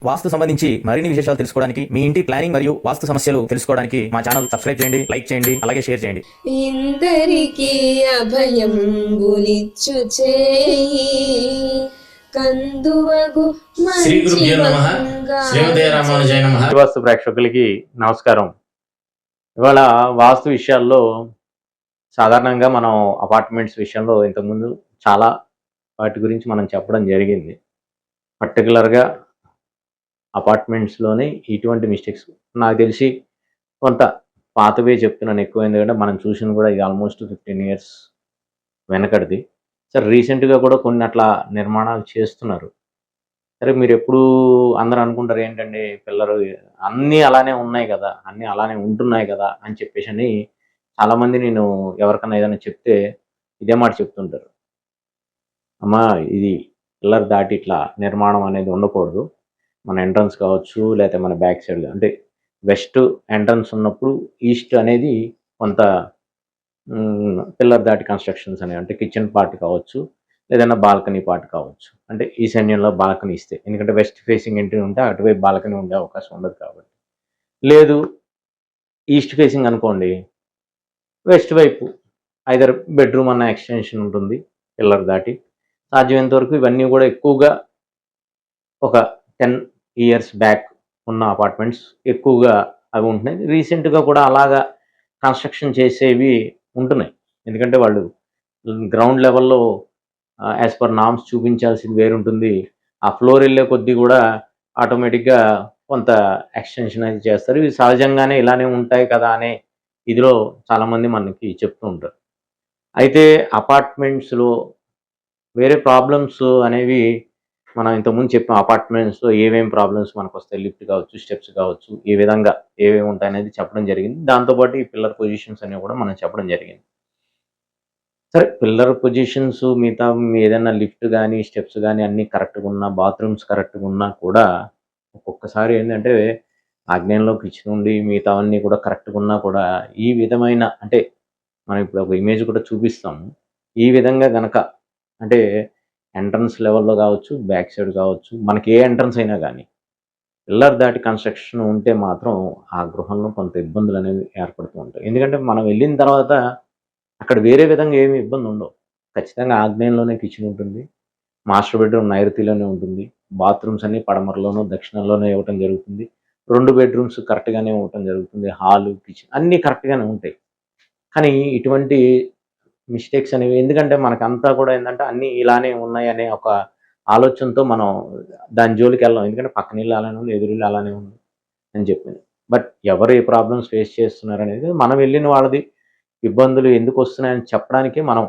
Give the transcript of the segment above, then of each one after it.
వాస్తు సంబంధించి మరిన్ని విశేషాలు తెలుసుకోవడానికి, మీ ఇంటి ప్లానింగ్ మరియు వాస్తు సమస్యలు తెలుసుకోవడానికి మా ఛానల్ సబ్స్క్రైబ్ చేయండి, లైక్ చేయండి, అలాగే షేర్ చేయండి. ఇందరికీ అభయం బులిచ్చు చేయి కందువగు శ్రీ గురుభ్యో నమః. శ్రీమతే రామానుజాయ నమః. వాస్తు ప్రేక్షకులకి నమస్కారం. ఇవాళ వాస్తు విషయాల్లో సాధారణంగా మనం అపార్ట్మెంట్స్ విషయంలో ఇంతకుముందు చాలా వాటి గురించి మనం చెప్పడం జరిగింది. పర్టికులర్గా అపార్ట్మెంట్స్లోనే ఇటువంటి మిస్టేక్స్ నాకు తెలిసి కొంత పాతవే చెప్తున్నాను ఎక్కువ, ఎందుకంటే మనం చూసింది కూడా ఇది ఆల్మోస్ట్ 15 ఇయర్స్ వెనకడిది. సరే, రీసెంట్గా కూడా కొన్ని అట్లా నిర్మాణాలు చేస్తున్నారు. సరే, మీరు ఎప్పుడు అందరూ అనుకుంటారు ఏంటండి పిల్లలు అన్నీ అలానే ఉన్నాయి కదా, అన్నీ అలానే ఉంటున్నాయి కదా అని చెప్పేసి అని చాలామంది నేను ఎవరికైనా ఏదైనా చెప్తే ఇదే మాట చెప్తుంటారు. అమ్మా, ఇది పిల్లర్ దాటి ఇట్లా నిర్మాణం అనేది ఉండకూడదు. మన ఎంట్రన్స్ కావచ్చు, లేకపోతే మన బ్యాక్ సైడ్ అంటే వెస్ట్ ఎంట్రన్స్ ఉన్నప్పుడు ఈస్ట్ అనేది కొంత పిల్లర్ దాటి కన్స్ట్రక్షన్స్ అనేవి, అంటే కిచెన్ పార్ట్ కావచ్చు, ఏదైనా బాల్కనీ పార్ట్ కావచ్చు, అంటే ఈశాన్యంలో బాల్కనీ ఇస్తే, ఎందుకంటే వెస్ట్ ఫేసింగ్ ఎంట్రీ ఉంటే అటువైపు బాల్కనీ ఉండే అవకాశం ఉండదు కాబట్టి. లేదు ఈస్ట్ ఫేసింగ్ అనుకోండి, వెస్ట్ వైపు ఐదర్ బెడ్రూమ్ అన్న ఎక్స్టెన్షన్ ఉంటుంది పిల్లర్ దాటి. సాధ్యమైనంత వరకు ఇవన్నీ కూడా ఎక్కువగా ఒక 10 ఇయర్స్ బ్యాక్ ఉన్న అపార్ట్మెంట్స్ ఎక్కువగా అవి ఉంటున్నాయి. రీసెంట్గా కూడా అలాగా కన్స్ట్రక్షన్ చేసేవి ఉంటున్నాయి. ఎందుకంటే వాళ్ళు గ్రౌండ్ లెవెల్లో యాజ్ పర్ నామ్స్ చూపించాల్సింది వేరుంటుంది. ఆ ఫ్లోర్ వెళ్ళే కొద్దీ కూడా ఆటోమేటిక్గా కొంత ఎక్స్టెన్షన్ అనేది చేస్తారు. ఇవి సహజంగానే ఇలానే ఉంటాయి కదా అనే ఇదిలో చాలామంది మనకి చెప్తూ ఉంటారు. అయితే అపార్ట్మెంట్స్లో వేరే ప్రాబ్లమ్స్ అనేవి మనం ఇంతకుముందు చెప్పాం. అపార్ట్మెంట్స్లో ఏమేమి ప్రాబ్లమ్స్ మనకు వస్తాయి, లిఫ్ట్ కావచ్చు, స్టెప్స్ కావచ్చు, ఏ విధంగా ఏమేమి ఉంటాయి అనేది చెప్పడం జరిగింది. దాంతోపాటు ఈ పిల్లర్ పొజిషన్స్ అనేవి కూడా మనం చెప్పడం జరిగింది. సరే, పిల్లర్ పొజిషన్స్ మిగతా ఏదైనా లిఫ్ట్ కానీ స్టెప్స్ కానీ అన్నీ కరెక్ట్గా ఉన్నా, బాత్రూమ్స్ కరెక్ట్గా ఉన్నా కూడా ఒక్కొక్కసారి ఏంటంటే ఆగ్నేయంలో కిచెన్ ఉండి మిగతావన్నీ కూడా కరెక్ట్గా ఉన్నా కూడా ఈ విధమైన, అంటే మనం ఇప్పుడు ఒక ఇమేజ్ కూడా చూపిస్తాము, ఈ విధంగా గనక అంటే ఎంట్రన్స్ లెవెల్లో కావచ్చు, బ్యాక్ సైడ్ కావచ్చు, మనకి ఏ ఎంట్రన్స్ అయినా కానీ పిల్లర్ దాటి కన్స్ట్రక్షన్ ఉంటే మాత్రం ఆ గృహంలో కొంత ఇబ్బందులు అనేవి ఏర్పడుతూ ఉంటాయి. ఎందుకంటే మనం వెళ్ళిన తర్వాత అక్కడ వేరే విధంగా ఏమి ఇబ్బంది ఉండవు. ఖచ్చితంగా ఆగ్నేయంలోనే కిచెన్ ఉంటుంది, మాస్టర్ బెడ్రూమ్ నైరుతిలోనే ఉంటుంది, బాత్రూమ్స్ అన్ని పడమరలోనూ దక్షిణంలోనే ఇవ్వటం జరుగుతుంది, 2 బెడ్రూమ్స్ కరెక్ట్గానే ఇవ్వటం జరుగుతుంది, హాలు కిచెన్ అన్నీ కరెక్ట్గానే ఉంటాయి. కానీ ఇటువంటి మిస్టేక్స్ అనేవి, ఎందుకంటే మనకంతా కూడా ఏంటంటే అన్నీ ఇలానే ఉన్నాయి అనే ఒక ఆలోచనతో మనం దాని జోలికి వెళ్ళాం. ఎందుకంటే పక్కన ఇల్లు అలానే ఉంది, ఎదురిల్లు అలానే ఉంది అని చెప్పింది. బట్ ఎవరు ఏ ప్రాబ్లమ్స్ ఫేస్ చేస్తున్నారు అనేది మనం వెళ్ళిన వాళ్ళది ఇబ్బందులు ఎందుకు వస్తున్నాయని చెప్పడానికే మనం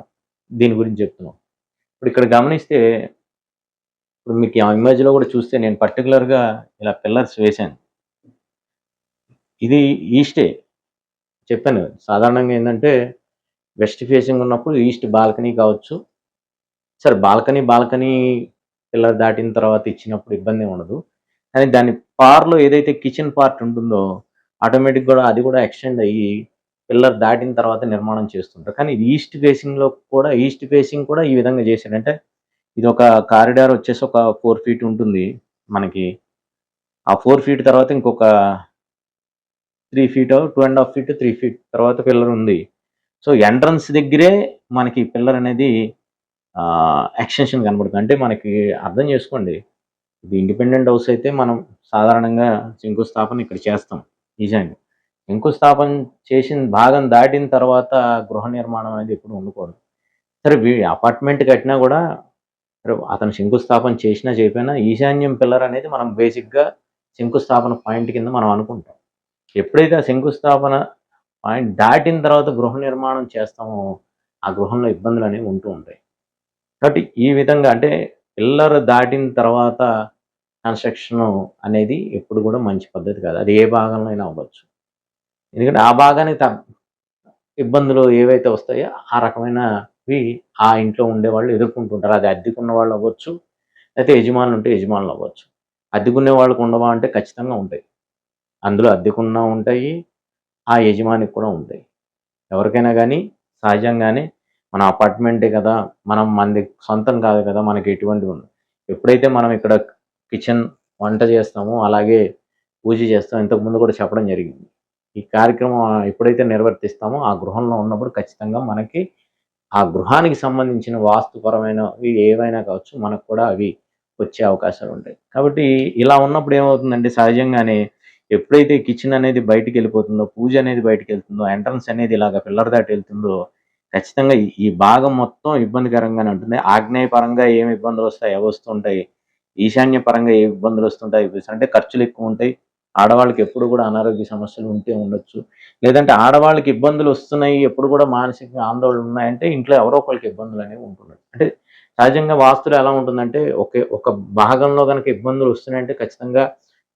దీని గురించి చెప్తున్నాం. ఇప్పుడు ఇక్కడ గమనిస్తే, ఇప్పుడు మీకు ఆ ఇమేజ్లో కూడా చూస్తే నేను పర్టికులర్గా ఇలా పిల్లర్స్ వేశాను. ఇది ఈస్టే చెప్పాను. సాధారణంగా ఏంటంటే వెస్ట్ ఫేసింగ్ ఉన్నప్పుడు ఈస్ట్ బాల్కనీ కావచ్చు. సరే, బాల్కనీ పిల్లర్ దాటిన తర్వాత ఇచ్చినప్పుడు ఇబ్బంది ఏమి ఉండదు. కానీ దాని పార్లో ఏదైతే కిచెన్ పార్ట్ ఉంటుందో ఆటోమేటిక్ కూడా అది కూడా ఎక్స్టెండ్ అయ్యి పిల్లర్ దాటిన తర్వాత నిర్మాణం చేస్తుంటారు. కానీ ఇది ఈస్ట్ ఫేసింగ్ కూడా ఈ విధంగా చేశాడంటే, ఇది ఒక కారిడార్ వచ్చేసి ఒక 4 ఫీట్ ఉంటుంది మనకి. ఆ 4 ఫీట్ తర్వాత ఇంకొక 3 ఫీట్, 2.5 ఫీట్, 3 ఫీట్ తర్వాత పిల్లర్ ఉంది. సో ఎంట్రన్స్ దగ్గరే మనకి పిల్లర్ అనేది ఎక్స్టెన్షన్ కనబడుతుంది. అంటే మనకి అర్థం చేసుకోండి, ఇది ఇండిపెండెంట్ హౌస్ అయితే మనం సాధారణంగా శంకుస్థాపన ఇక్కడ చేస్తాం. నిజంగా శంకుస్థాపన చేసిన భాగం దాటిన తర్వాత గృహ నిర్మాణం అనేది ఎప్పుడు ఉండకూడదు. సరే, అపార్ట్మెంట్ కట్టినా కూడా అతను శంకుస్థాపన చేసినా చేయకపోయినా ఈశాన్యం పిల్లర్ అనేది మనం బేసిక్గా శంకుస్థాపన పాయింట్ కింద మనం అనుకుంటాం. ఎప్పుడైతే ఆ శంకుస్థాపన పాయింట్ దాటిన తర్వాత గృహ నిర్మాణం చేస్తామో ఆ గృహంలో ఇబ్బందులు అనేవి ఉంటూ ఉంటాయి. కాబట్టి ఈ విధంగా అంటే పిల్లర్ దాటిన తర్వాత కన్స్ట్రక్షన్ అనేది ఎప్పుడు కూడా మంచి పద్ధతి కాదు. అది ఏ భాగంలో అయినా అవ్వచ్చు. ఎందుకంటే ఆ భాగానికి ఇబ్బందులు ఏవైతే వస్తాయో ఆ రకమైనవి ఆ ఇంట్లో ఉండేవాళ్ళు ఎదుర్కొంటుంటారు. అది అద్దెకున్న వాళ్ళు అవ్వచ్చు, అయితే యజమానులు ఉంటే యజమానులు అవ్వచ్చు. అద్దెకునే వాళ్ళకు ఉండవా అంటే ఖచ్చితంగా ఉంటాయి. అందులో అద్దెకున్నా ఉంటాయి, ఆ యజమానికి కూడా ఉంటాయి. ఎవరికైనా కానీ సహజంగానే మన అపార్ట్మెంటే కదా, మనది సొంతం కాదు కదా, మనకి ఎటువంటివి ఉండవు. ఎప్పుడైతే మనం ఇక్కడ కిచెన్ వంట చేస్తాము, అలాగే పూజ చేస్తాం. ఇంతకుముందు కూడా చెప్పడం జరిగింది. ఈ కార్యక్రమం ఎప్పుడైతే నిర్వర్తిస్తామో ఆ గృహంలో ఉన్నప్పుడు ఖచ్చితంగా మనకి ఆ గృహానికి సంబంధించిన వాస్తుపరమైనవి ఏవైనా కావచ్చు, మనకు కూడా అవి వచ్చే అవకాశాలు ఉంటాయి. కాబట్టి ఇలా ఉన్నప్పుడు ఏమవుతుందంటే సహజంగానే ఎప్పుడైతే కిచెన్ అనేది బయటికెళ్ళిపోతుందో, పూజ అనేది బయటికెళ్తుందో, ఎంట్రన్స్ అనేది ఇలాగ పిల్లర్ దాటి వెళ్తుందో, ఖచ్చితంగా ఈ భాగం మొత్తం ఇబ్బందికరంగానే ఉంటుంది. ఆగ్నేయ పరంగా ఏమి ఇబ్బందులొస్తాయి అవి వస్తుంటాయి. ఈశాన్య పరంగా ఏ ఇబ్బందులొస్తుంటాయి అవి అంటే ఖర్చులెక్కువుంటాయి. ఆడవాళ్ళకి ఎప్పుడు కూడా అనారోగ్య సమస్యలు ఉంటే ఉండొచ్చు. లేదంటే ఆడవాళ్ళకి ఇబ్బందులొస్తున్నాయి, ఎప్పుడు కూడా మానసిక ఆందోళనలు ఉన్నాయంటే ఇంట్లో ఎవరో ఒకళ్ళకి ఇబ్బందులనేవి ఉంటున్నాయి. అంటే సహజంగా వాస్తులో ఎలా ఉంటుందంటే ఒక భాగంలో గనక ఇబ్బందులొస్తున్నాయంటే ఖచ్చితంగా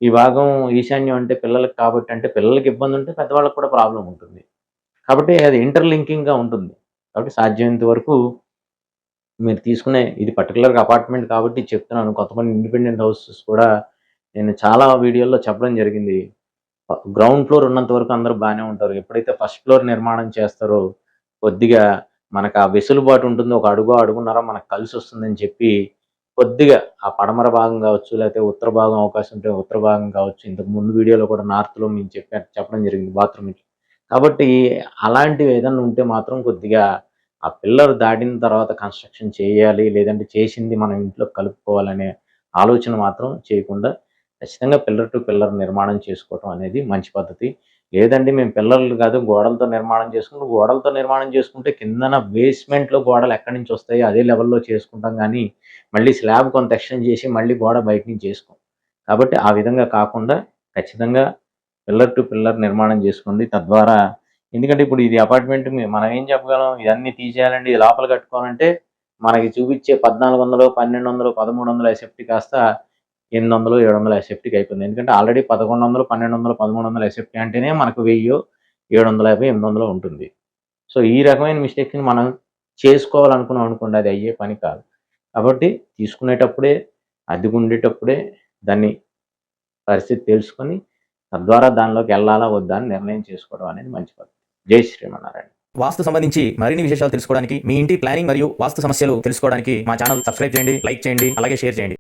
ఈ భాగం ఈశాన్యం అంటే పిల్లలకి కాబట్టి అంటే పిల్లలకి ఇబ్బందుంటే పెద్దవాళ్ళకి కూడా ప్రాబ్లమ్ ఉంటుంది. కాబట్టి అది ఇంటర్‌లింకింగ్‌గా ఉంటుంది. కాబట్టి సాధ్యమైనంత వరకు మీరు తీసుకునే ఇది పర్టిక్యులర్‌గా అపార్ట్‌మెంట్ కాబట్టి చెప్తున్నాను. కొంతమంది ఇండిపెండెంట్ హౌసెస్ కూడా నేను చాలా వీడియోల్లో చెప్పడం జరిగింది. గ్రౌండ్ ఫ్లోర్ ఉన్నంత వరకు అందరూ బానే ఉంటారు. ఎప్పుడైతే ఫస్ట్ ఫ్లోర్ నిర్మాణం చేస్తారో కొద్దిగా మనకు ఆ వెసులుబాటు ఉంటుంది. ఒక అడుగో, అడుగున్నర మనకు కలిసొస్తుందని చెప్పి కొద్దిగా ఆ పడమర భాగం కావచ్చు, లేకపోతే ఉత్తర భాగం అవకాశం ఉంటే ఉత్తర భాగం కావచ్చు. ఇంతకు ముందు వీడియోలో కూడా నార్త్‌లో నేను చెప్పడం జరిగింది బాత్రూమ్‌కి. కాబట్టి అలాంటివి ఏదన్నా ఉంటే మాత్రం కొద్దిగా ఆ పిల్లర్ దాటిన తర్వాత కన్‌స్ట్రక్షన్ చేయాలి. లేదంటే చేసింది మనం ఇంట్లో కలుపుకోవాలనే ఆలోచన మాత్రం చేయకుండా ఖచ్చితంగా పిల్లర్ టు పిల్లర్ నిర్మాణం చేసుకోవటం అనేది మంచి పద్ధతి. లేదండి మేము పిల్లర్లు కాదు గోడలతో నిర్మాణం చేసుకుంటాం. గోడలతో నిర్మాణం చేసుకుంటే కిందన బేస్‌మెంట్‌లో గోడలు ఎక్కడి నుంచి వస్తాయో అదే లెవెల్‌లో చేసుకుంటాం గానీ, మళ్ళీ స్లాబ్ కొంత ఎక్స్‌టెండ్ చేసి మళ్ళీ గోడ బయట నుంచి చేసుకోం. కాబట్టి ఆ విధంగా కాకుండా ఖచ్చితంగా పిల్లర్ టు పిల్లర్ నిర్మాణం చేసుకోండి. తద్వారా ఎందుకంటే ఇప్పుడు ఇది అపార్ట్‌మెంట్ మనం ఏం చెప్పగలం? ఇయన్నీ తీసేయాలండి, ఇది లోపల కట్టుకోవాలంటే మనకి చూపిచ్చే 1400, 1200, 1300 ఎస్ఎఫ్టీ కాస్త 800, 700 ఎస్ఎఫ్టీకి అయిపోయింది. ఎందుకంటే ఆల్రెడీ 1100, 1200, 1300 ఎస్ఎఫ్టీ అంటేనే మనకు 1000, 750, 800 ఉంటుంది. సో, ఈ రకమైన మిస్టేక్స్‌ని మనం చేసుకోవాలనుకున్నాం అనుకోండి అది అయ్యే పని కాదు. కాబట్టి తీసుకునేటప్పుడే, అద్దెకుండేటప్పుడే దాన్ని పరిస్థితి తెలుసుకొని తద్వారా దానిలోకెళ్ళాలా వద్దా అని నిర్ణయం చేసుకోవడం అనేది మంచి పద్ధతి. జై శ్రీమన్నారాయణ. వాస్తు సంబంధించి మరిన్ని విశేషాలు తెలుసుకోవడానికి, మీ ఇంటి ప్లానింగ్ మరియు వాస్తు సమస్యలు తెలుసుకోవడానికి మా ఛానల్ సబ్స్క్రైబ్ చేయండి, లైక్ చేయండి, అలాగే షేర్ చేయండి.